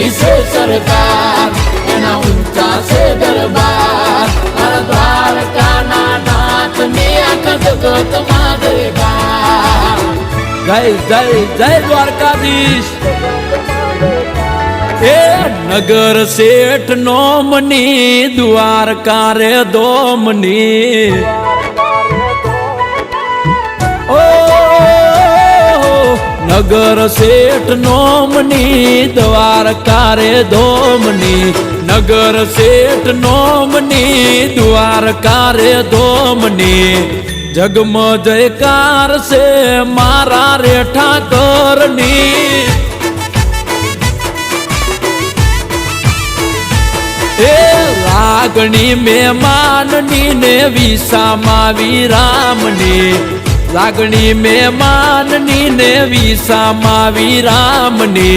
ऊंची से सरकार एना ऊंचा से दरबार हर द्वारका नाथ ने आखा जगत मां दरबार। जय जय जय द्वारकाधीश। ए नगर सेठ नोमनी द्वारका रे दोमनी ओ नगर सेठ नोमनी द्वारका रे दोमनी नगर सेठ नोमनी द्वारका रे दोमनी जगम जयकार से मारा रे ठाकरनी ए लागणी मेहमाननी ने विसामा विरामनी लागणी मेहमाननी ने विसामा विरामनी।